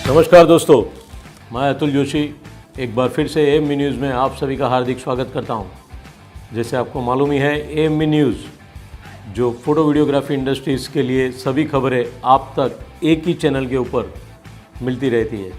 नमस्कार दोस्तों, मैं अतुल जोशी एक बार फिर से AMV न्यूज़ में आप सभी का हार्दिक स्वागत करता हूं। जैसे आपको मालूम ही है, AMV न्यूज़ जो फ़ोटो वीडियोग्राफी इंडस्ट्रीज़ के लिए सभी खबरें आप तक एक ही चैनल के ऊपर मिलती रहती है।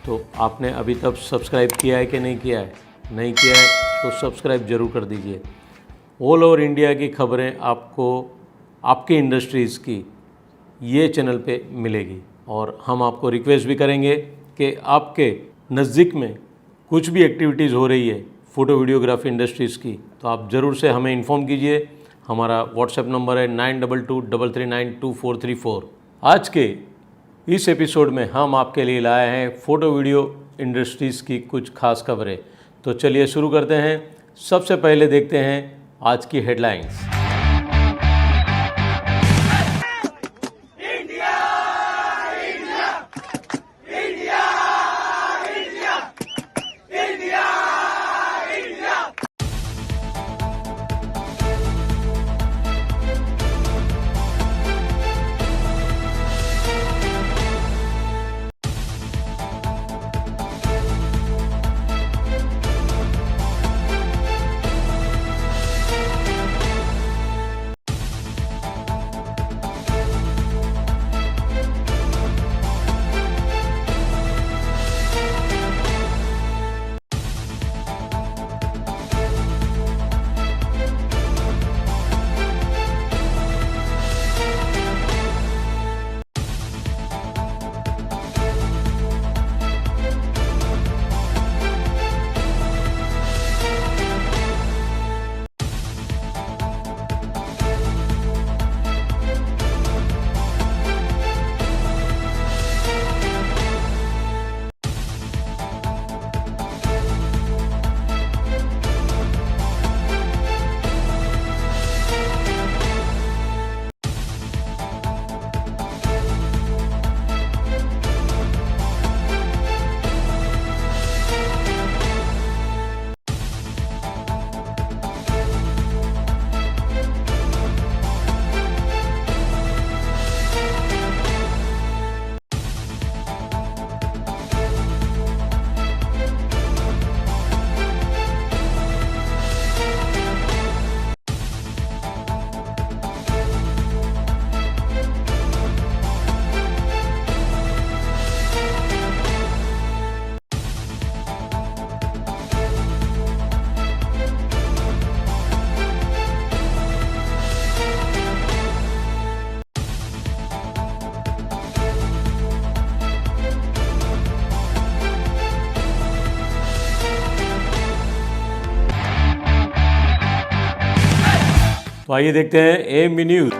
तो आपने अभी तक सब्सक्राइब किया है कि नहीं किया है? नहीं किया है तो सब्सक्राइब ज़रूर कर दीजिए। ऑल ओवर इंडिया की खबरें आपको आपकी इंडस्ट्रीज़ की ये चैनल पे मिलेगी। और हम आपको रिक्वेस्ट भी करेंगे कि आपके नज़दीक में कुछ भी एक्टिविटीज़ हो रही है फ़ोटो वीडियोग्राफी इंडस्ट्रीज़ की, तो आप ज़रूर से हमें इन्फॉर्म कीजिए। हमारा व्हाट्सएप नंबर है 9223392434। आज के इस एपिसोड में हम आपके लिए लाए हैं फ़ोटो वीडियो इंडस्ट्रीज़ की कुछ खास खबरें। तो चलिए शुरू करते हैं। सबसे पहले देखते हैं आज की हेडलाइंस। तो आइए देखते हैं AMV news.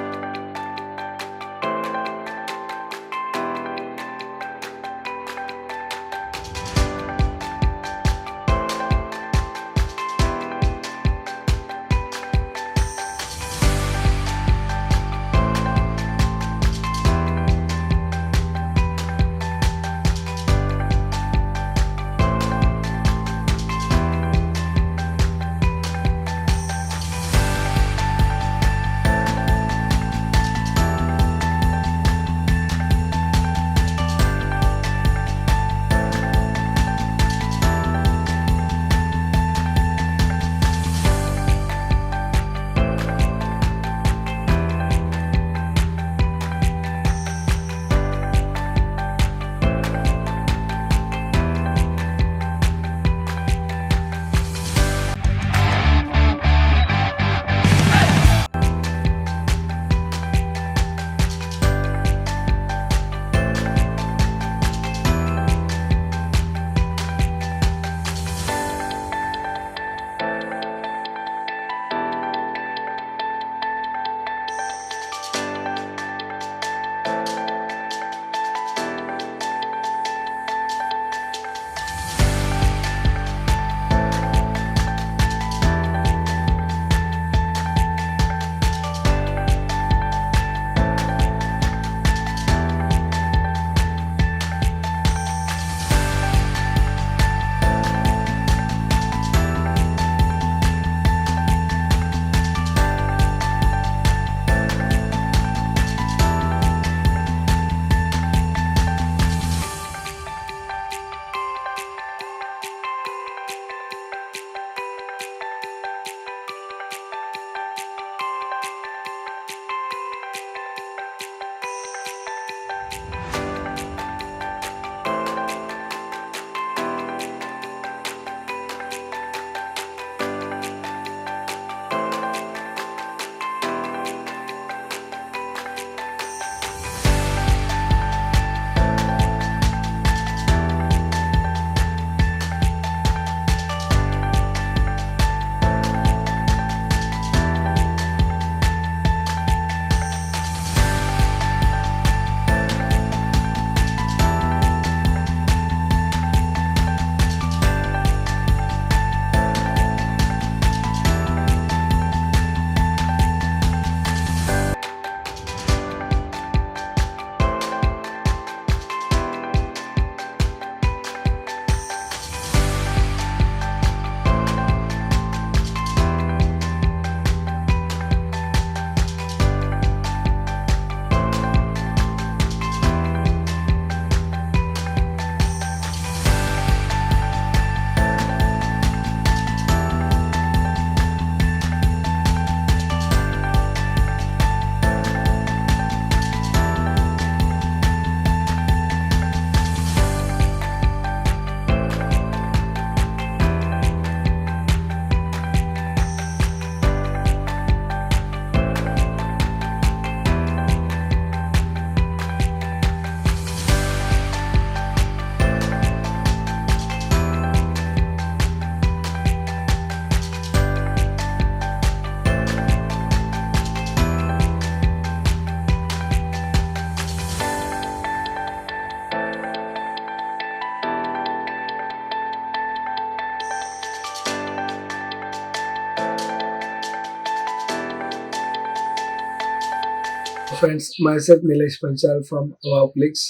Friends, myself Nilesh Panchal from Waoplix.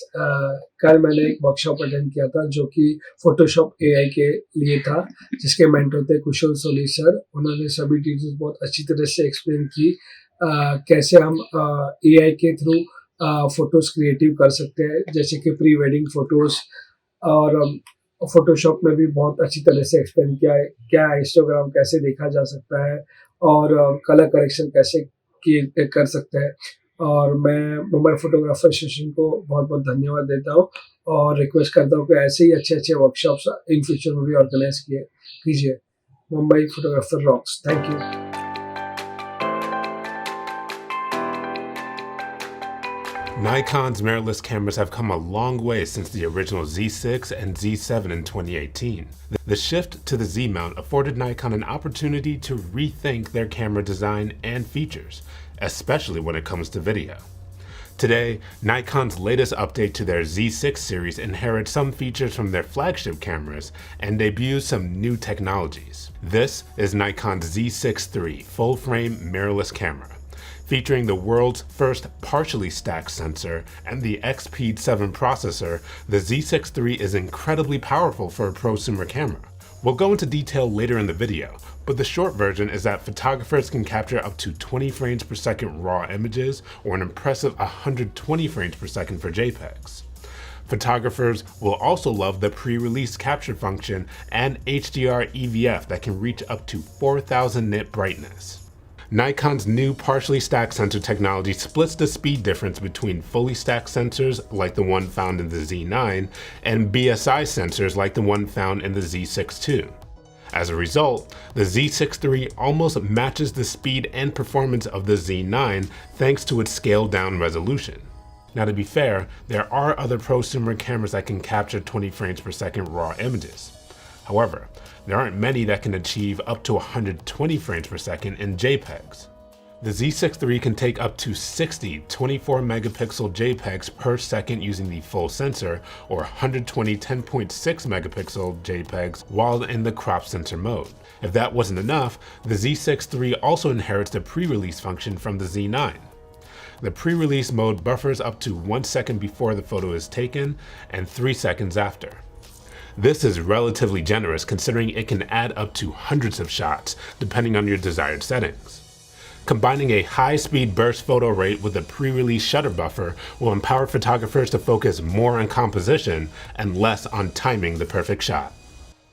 कल मैंने एक वर्कशॉप अटेंड किया था जो कि फोटोशॉप एआई के लिए था, जिसके मेंटर थे कुशल सोली सर। उन्होंने सभी डिटेल्स बहुत अच्छी तरह से एक्सप्लेन की, कैसे हम एआई के थ्रू फोटोज क्रिएटिव कर सकते हैं, जैसे कि प्री वेडिंग फोटोज। और फोटोशॉप में भी बहुत अच्छी तरह से एक्सप्लेन किया है क्या इंस्टाग्राम कैसे देखा जा सकता है और कलर करेक्शन कैसे किए कर सकते हैं। और मैं मुंबई फोटोग्राफर एसोसिएशन को बहुत बहुत धन्यवाद देता हूँ और रिक्वेस्ट करता हूँ कि ऐसे ही अच्छे अच्छे वर्कशॉप्स इन फ्यूचर में भी ऑर्गेनाइज कीजिए। Mumbai photographer rocks. Thank you. Nikon's mirrorless cameras have come a long way since the original Z6 and Z7 in 2018. The shift to the Z mount afforded Nikon an opportunity to rethink their camera design and features, especially when it comes to video. Today, Nikon's latest update to their Z6 series inherits some features from their flagship cameras and debuts some new technologies. This is Nikon's Z6 III full-frame mirrorless camera. Featuring the world's first partially stacked sensor and the XP7 processor, the Z6 III is incredibly powerful for a prosumer camera. We'll go into detail later in the video, but the short version is that photographers can capture up to 20 frames per second raw images or an impressive 120 frames per second for JPEGs. Photographers will also love the pre-release capture function and HDR EVF that can reach up to 4000 nit brightness. Nikon's new partially stacked sensor technology splits the speed difference between fully stacked sensors like the one found in the Z9 and BSI sensors like the one found in the Z6 II. As a result, the Z6 III almost matches the speed and performance of the Z9 thanks to its scaled down resolution. Now, to be fair, there are other prosumer cameras that can capture 20 frames per second raw images. However, there aren't many that can achieve up to 120 frames per second in JPEGs. The Z6 III can take up to 60 24 megapixel JPEGs per second using the full sensor, or 120 10.6 megapixel JPEGs while in the crop sensor mode. If that wasn't enough, the Z6 III also inherits the pre-release function from the Z9. The pre-release mode buffers up to 1 second before the photo is taken and 3 seconds after. This is relatively generous considering it can add up to hundreds of shots depending on your desired settings. Combining a high-speed burst photo rate with a pre-release shutter buffer will empower photographers to focus more on composition and less on timing the perfect shot.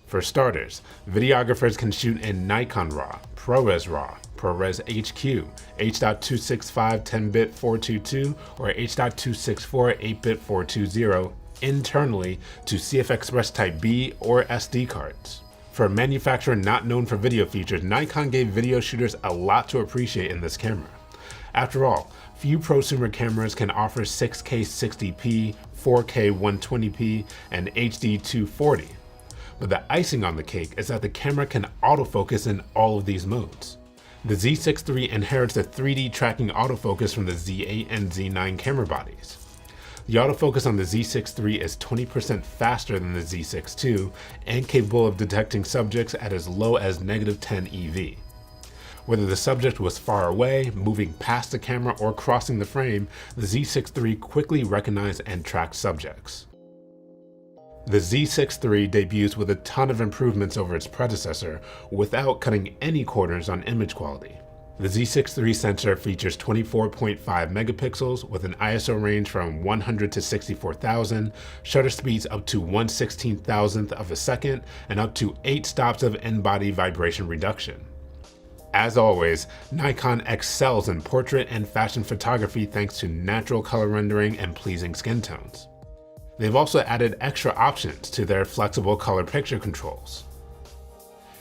For starters, videographers can shoot in Nikon RAW, ProRes RAW, ProRes HQ, H.265 10-bit 422, or H.264 8-bit 420 internally to CF Express Type B or SD cards. For a manufacturer not known for video features, Nikon gave video shooters a lot to appreciate in this camera. After all, few prosumer cameras can offer 6K 60p, 4K 120p, and HD 240. But the icing on the cake is that the camera can autofocus in all of these modes. The Z6 III inherits the 3D tracking autofocus from the Z8 and Z9 camera bodies. The autofocus on the Z6 III is 20% faster than the Z6 II and capable of detecting subjects at as low as -10 EV. Whether the subject was far away, moving past the camera, or crossing the frame, the Z6 III quickly recognized and tracked subjects. The Z6 III debuts with a ton of improvements over its predecessor without cutting any corners on image quality. The Z6 III sensor features 24.5 megapixels with an ISO range from 100 to 64,000, shutter speeds up to 1/16,000th of a second, and up to 8 stops of in-body vibration reduction. As always, Nikon excels in portrait and fashion photography thanks to natural color rendering and pleasing skin tones. They've also added extra options to their flexible color picture controls.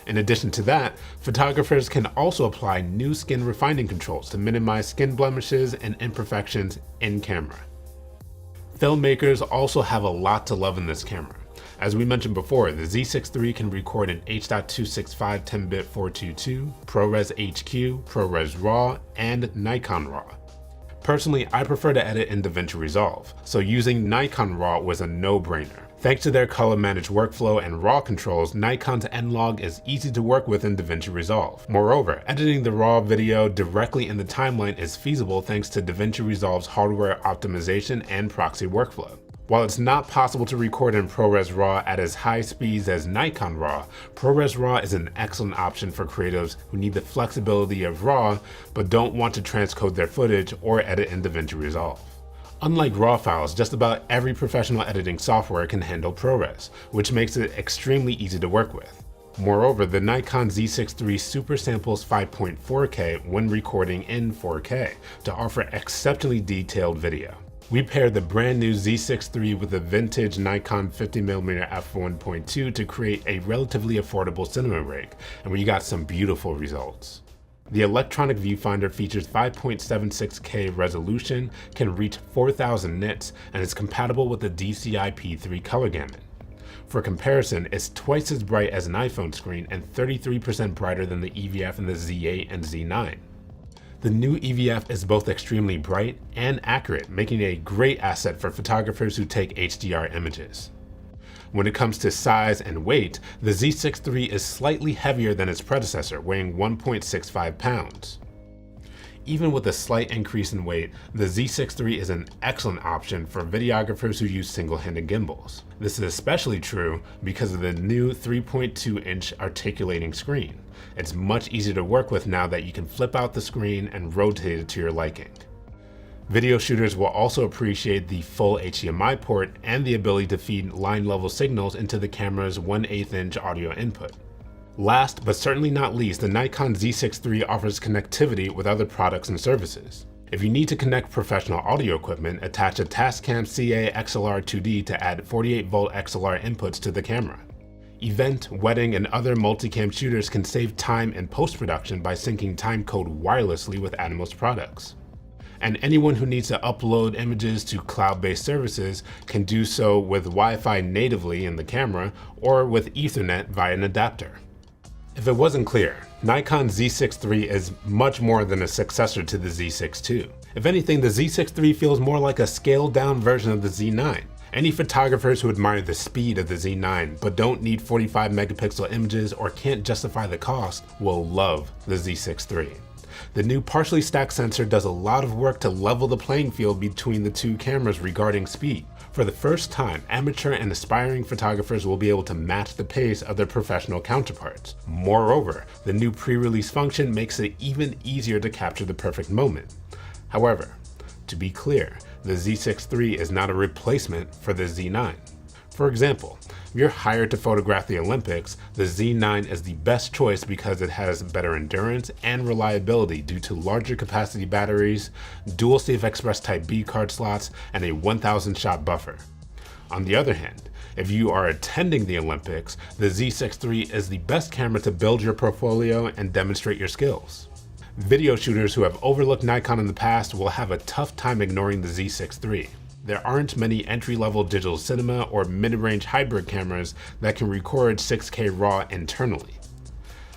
In addition to that, photographers can also apply new skin refining controls to minimize skin blemishes and imperfections in camera. Filmmakers also have a lot to love in this camera. As we mentioned before, the Z6 III can record in H.265 10-bit 422, ProRes HQ, ProRes RAW, and Nikon RAW. Personally, I prefer to edit in DaVinci Resolve, so using Nikon RAW was a no-brainer. Thanks to their color managed workflow and RAW controls, Nikon's N-Log is easy to work with in DaVinci Resolve. Moreover, editing the RAW video directly in the timeline is feasible thanks to DaVinci Resolve's hardware optimization and proxy workflow. While it's not possible to record in ProRes RAW at as high speeds as Nikon RAW, ProRes RAW is an excellent option for creatives who need the flexibility of RAW but don't want to transcode their footage or edit in DaVinci Resolve. Unlike RAW files, just about every professional editing software can handle ProRes, which makes it extremely easy to work with. Moreover, the Nikon Z6 III super samples 5.4K when recording in 4K to offer exceptionally detailed video. We paired the brand new Z6 III with a vintage Nikon 50mm f1.2 to create a relatively affordable cinema rig, and we got some beautiful results. The electronic viewfinder features 5.76K resolution, can reach 4000 nits, and is compatible with the DCI-P3 color gamut. For comparison, it's twice as bright as an iPhone screen and 33% brighter than the EVF in the Z8 and Z9. The new EVF is both extremely bright and accurate, making it a great asset for photographers who take HDR images. When it comes to size and weight, the Z6 III is slightly heavier than its predecessor, weighing 1.65 pounds. Even with a slight increase in weight, the Z6 III is an excellent option for videographers who use single-handed gimbals. This is especially true because of the new 3.2-inch articulating screen. It's much easier to work with now that you can flip out the screen and rotate it to your liking. Video shooters will also appreciate the full HDMI port and the ability to feed line-level signals into the camera's 1/8-inch audio input. Last but certainly not least, the Nikon Z6 III offers connectivity with other products and services. If you need to connect professional audio equipment, attach a Tascam CA XLR 2D to add 48-volt XLR inputs to the camera. Event, wedding, and other multicam shooters can save time in post-production by syncing timecode wirelessly with Atomos products. And anyone who needs to upload images to cloud-based services can do so with Wi-Fi natively in the camera or with Ethernet via an adapter. If it wasn't clear, Nikon Z6 III is much more than a successor to the Z6 II. If anything, the Z6 III feels more like a scaled-down version of the Z9. Any photographers who admire the speed of the Z9 but don't need 45 megapixel images or can't justify the cost will love the Z6 III. The new partially stacked sensor does a lot of work to level the playing field between the two cameras regarding speed. For the first time, amateur and aspiring photographers will be able to match the pace of their professional counterparts. Moreover, the new pre-release function makes it even easier to capture the perfect moment. However, to be clear, the Z6 III is not a replacement for the Z9. For example, if you're hired to photograph the Olympics, the Z9 is the best choice because it has better endurance and reliability due to larger capacity batteries, dual Safe Express Type B card slots, and a 1000 shot buffer. On the other hand, if you are attending the Olympics, the Z6 III is the best camera to build your portfolio and demonstrate your skills. Video shooters who have overlooked Nikon in the past will have a tough time ignoring the Z6 III. There aren't many entry-level digital cinema or mid-range hybrid cameras that can record 6K RAW internally.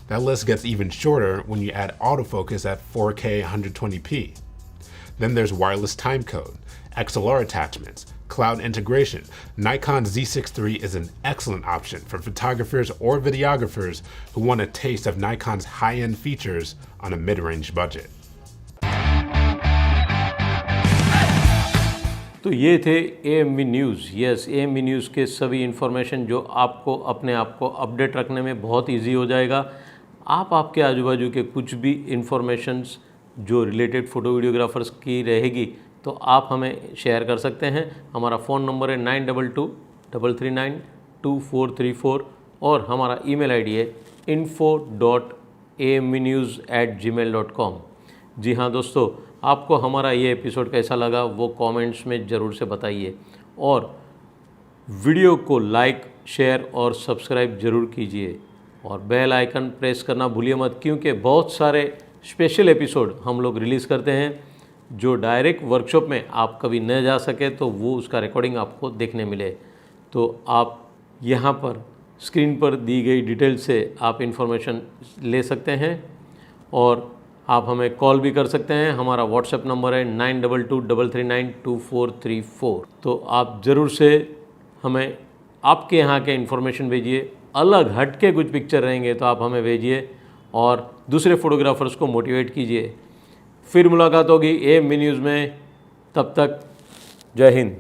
That list gets even shorter when you add autofocus at 4K 120p. Then there's wireless timecode, XLR attachments, cloud integration. Nikon Z6 III is an excellent option for photographers or videographers who want a taste of Nikon's high-end features on a mid-range budget. तो ये थे AMV news. Yes, AMV news के सभी information जो आपको अपने आप को अपडेट रखने में बहुत इजी हो जाएगा। आप आपके आजू बाजू के कुछ भी इन्फॉर्मेशंस जो रिलेटेड फ़ोटो वीडियोग्राफर्स की रहेगी तो आप हमें शेयर कर सकते हैं। हमारा फ़ोन नंबर है 9223392434 और हमारा ईमेल आईडी है info.amvnews@gmail.com। जी हाँ दोस्तों, आपको हमारा ये एपिसोड कैसा लगा वो कमेंट्स में ज़रूर से बताइए और वीडियो को लाइक, शेयर और सब्सक्राइब ज़रूर कीजिए और बेल आइकन प्रेस करना भूलिए मत, क्योंकि बहुत सारे स्पेशल एपिसोड हम लोग रिलीज़ करते हैं जो डायरेक्ट वर्कशॉप में आप कभी न जा सके तो वो उसका रिकॉर्डिंग आपको देखने मिले। तो आप यहाँ पर स्क्रीन पर दी गई डिटेल से आप इन्फॉर्मेशन ले सकते हैं और आप हमें कॉल भी कर सकते हैं। हमारा व्हाट्सएप नंबर है 9223392434। तो आप ज़रूर से हमें आपके यहाँ के इन्फॉर्मेशन भेजिए। अलग हट के कुछ पिक्चर रहेंगे तो आप हमें भेजिए और दूसरे फोटोग्राफर्स को मोटिवेट कीजिए। फिर मुलाकात होगी AMV न्यूज़ में। तब तक जय हिंद।